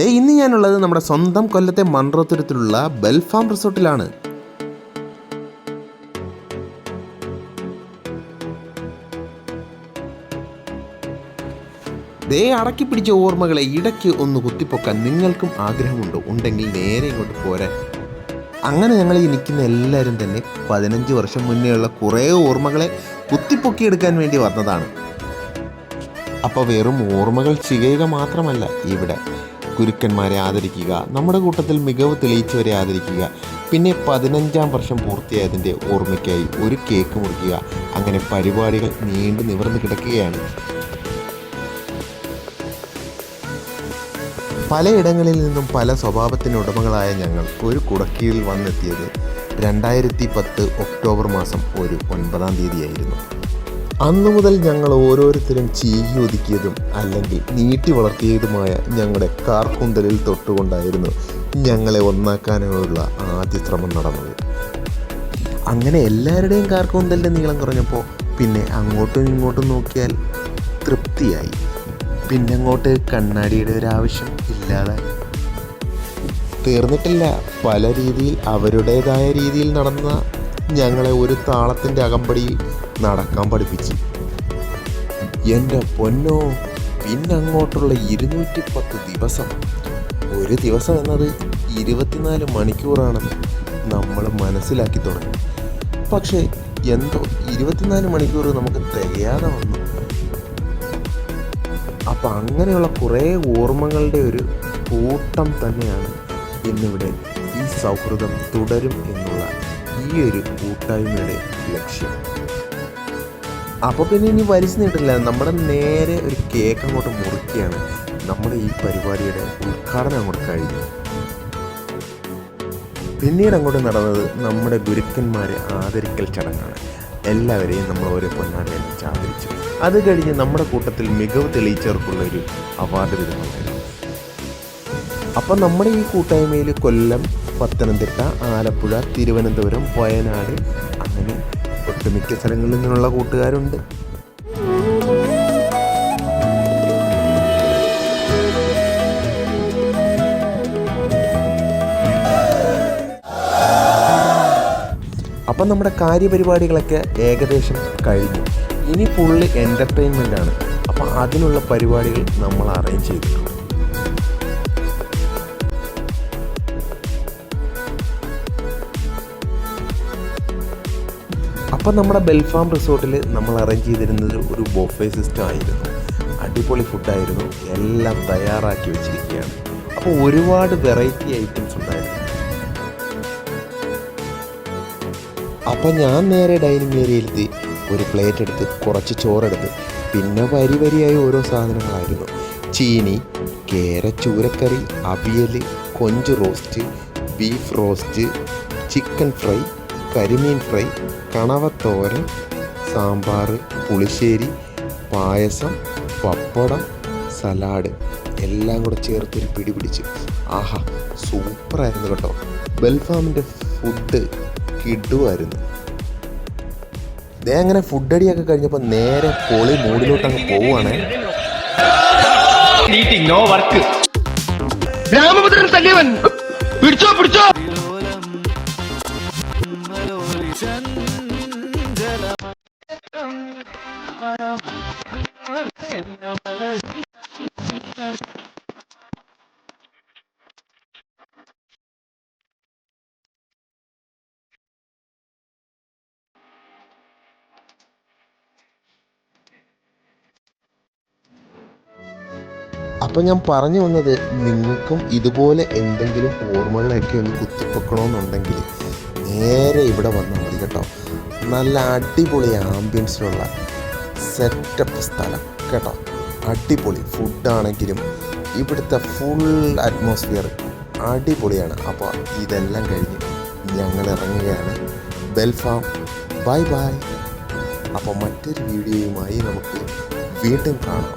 ഇന്ന് ഞാനുള്ളത് നമ്മുടെ സ്വന്തം കൊല്ലത്തെ മൺറോത്തുരത്തിലുള്ള ബെൽഫാം റിസോർട്ടിലാണ്. അടക്കി പിടിച്ച ഓർമ്മകളെ ഇടയ്ക്ക് ഒന്ന് കുത്തിപ്പൊക്കാൻ നിങ്ങൾക്കും ആഗ്രഹമുണ്ടോ? ഉണ്ടെങ്കിൽ നേരെ ഇങ്ങോട്ട് പോരാൻ. അങ്ങനെ ഞങ്ങൾ ഈ നിൽക്കുന്ന എല്ലാവരും തന്നെ 15 വർഷം മുന്നേയുള്ള കുറേ ഓർമ്മകളെ കുത്തിപ്പൊക്കിയെടുക്കാൻ വേണ്ടി വന്നതാണ്. അപ്പോൾ വെറും ഓർമ്മകൾ ചെയ്യുക മാത്രമല്ല, ഇവിടെ ഗുരുക്കന്മാരെ ആദരിക്കുക, നമ്മുടെ കൂട്ടത്തിൽ മികവ് തെളിയിച്ചവരെ ആദരിക്കുക, പിന്നെ 15ാം വർഷം പൂർത്തിയായതിൻ്റെ ഓർമ്മയ്ക്കായി ഒരു കേക്ക് മുറിക്കുക. അങ്ങനെ പരിപാടികൾ നീണ്ടു നിവർന്ന് കിടക്കുകയാണ്. പലയിടങ്ങളിൽ നിന്നും പല സ്വഭാവത്തിനുടമകളായ ഞങ്ങൾ ഒരു കുടക്കീഴിൽ വന്നെത്തിയത് 2010 ഒക്ടോബർ മാസം 9-ാം തീയതിയായിരുന്നു. അന്നു മുതൽ ഞങ്ങൾ ഓരോരുത്തരും ചീകി ഒതുക്കിയതും അല്ലെങ്കിൽ നീട്ടി വളർത്തിയതുമായ ഞങ്ങളുടെ കാർക്കൂന്തലിൽ തൊട്ടുകൊണ്ടായിരുന്നു ഞങ്ങളെ ഒന്നാക്കാനുള്ള ആദ്യ ശ്രമം നടന്നത്. അങ്ങനെ എല്ലാവരുടെയും കാർക്കൂന്തലിൻ്റെ നീളം കുറഞ്ഞപ്പോൾ പിന്നെ അങ്ങോട്ടും ഇങ്ങോട്ടും നോക്കിയാൽ തൃപ്തിയായി. പിന്നെ അങ്ങോട്ട് കണ്ണാടിയുടെ ഒരാവശ്യം ഇല്ലാതായി. തീർന്നിട്ടില്ല. പല രീതിയിൽ അവരുടേതായ രീതിയിൽ നടന്ന ഞങ്ങളെ ഒരു താളത്തിൻ്റെ അകമ്പടിയിൽ നടക്കാൻ പഠിപ്പിച്ചു. എൻ്റെ പൊന്നോ, പിന്നങ്ങോട്ടുള്ള 210 ദിവസം, ഒരു ദിവസം എന്നത് 24 മണിക്കൂറാണെന്ന് നമ്മൾ മനസ്സിലാക്കി തുടങ്ങി. പക്ഷേ എന്തോ 24 മണിക്കൂർ നമുക്ക് തികയാതെ വന്നു. അപ്പം അങ്ങനെയുള്ള കുറേ ഓർമ്മകളുടെ ഒരു കൂട്ടം തന്നെയാണ് ഇന്നിവിടെ ഈ സൗഹൃദം തുടരും എന്നുള്ള ഈ ഒരു കൂട്ടായ്മയുടെ ലക്ഷ്യം. അപ്പോൾ പിന്നെ ഇനി വലിച്ചു നീട്ടില്ല, നമ്മുടെ നേരെ ഒരു കേക്ക് അങ്ങോട്ട് മുറിക്കുകയാണ്. നമ്മുടെ ഈ പരിപാടിയുടെ ഉദ്ഘാടനം അങ്ങോട്ട് കഴിഞ്ഞു. പിന്നീട് അങ്ങോട്ട് നടന്നത് നമ്മുടെ ഗുരുക്കന്മാരെ ആദരിക്കൽ ചടങ്ങാണ്. എല്ലാവരെയും നമ്മൾ ഓരോ പൊന്നാടയിൽ വെച്ച് ആദരിച്ചു. അത് കഴിഞ്ഞ് നമ്മുടെ കൂട്ടത്തിൽ മികവ് തെളിയിച്ചവർക്കുള്ള ഒരു അവാർഡ് വിതരണമായിരുന്നു. അപ്പം നമ്മുടെ ഈ കൂട്ടായ്മയിൽ കൊല്ലം, പത്തനംതിട്ട, ആലപ്പുഴ, തിരുവനന്തപുരം, വയനാട്, അങ്ങനെ ഒട്ടുമിക്ക സ്ഥലങ്ങളിൽ നിന്നുള്ള കൂട്ടുകാരുണ്ട്. അപ്പം നമ്മുടെ കാര്യപരിപാടികളൊക്കെ ഏകദേശം കഴിഞ്ഞു. ഇനി ഫുള്ള് എൻ്റർടൈൻമെൻ്റാണ്. അപ്പം അതിനുള്ള പരിപാടികൾ നമ്മൾ അറേഞ്ച് ചെയ്തിട്ടുണ്ട്. അപ്പം നമ്മുടെ ബെൽഫാം റിസോർട്ടിൽ നമ്മൾ അറേഞ്ച് ചെയ്തിരുന്നത് ഒരു ബൊഫേ സിസ്റ്റം ആയിരുന്നു. അടിപൊളി ഫുഡായിരുന്നു. എല്ലാം തയ്യാറാക്കി വെച്ചിരിക്കുകയാണ്. അപ്പോൾ ഒരുപാട് വെറൈറ്റി ഐറ്റംസ് ഉണ്ടായിരുന്നു. അപ്പം ഞാൻ നേരെ ഡൈനിങ് ഏരിയയിലെത്തി ഒരു പ്ലേറ്റ് എടുത്ത് കുറച്ച് ചോറെടുത്ത് പിന്നെ വരിയായി ഓരോ സാധനങ്ങളായിരുന്നു. ചീനി, കേര ചൂരക്കറി, അവിയൽ, കൊഞ്ച് roast, beef roast, chicken fry, കരിമീൻ ഫ്രൈ, കണവത്തോരൻ, സാമ്പാർ, പുളിശ്ശേരി, പായസം, പപ്പടം, സലാഡ് എല്ലാം കൂടെ ചേർത്തൊരു പിടി പിടിച്ച്. ആഹാ, സൂപ്പറായിരുന്നു കേട്ടോ. ബെൽഫാമിൻ്റെ ഫുഡ് കിടുവായിരുന്നു. അങ്ങനെ ഫുഡ് അടിയൊക്കെ കഴിഞ്ഞപ്പോൾ നേരെ പൊളി മൂഡിലോട്ട് അങ്ങ് പോവുകയാണ്. അപ്പം ഞാൻ പറഞ്ഞു വന്നത്, നിങ്ങൾക്കും ഇതുപോലെ എന്തെങ്കിലും ഓർമ്മകളൊക്കെ ഒന്ന് കുത്തിപ്പൊക്കണമെന്നുണ്ടെങ്കിൽ നേരെ ഇവിടെ വന്നാൽ മതി കേട്ടോ. നല്ല അടിപൊളി ആംബിയൻസിലുള്ള സെറ്റപ്പ് സ്ഥലം കേട്ടോ. അടിപൊളി ഫുഡാണെങ്കിലും ഇവിടുത്തെ ഫുൾ അറ്റ്മോസ്ഫിയർ അടിപൊളിയാണ്. അപ്പോൾ ഇതെല്ലാം കഴിഞ്ഞ് ഞങ്ങൾ ഇറങ്ങുകയാണ്. ബെൽഫാം ബൈ ബൈ. അപ്പോൾ മറ്റൊരു വീഡിയോയുമായി നമുക്ക് വീണ്ടും കാണാം.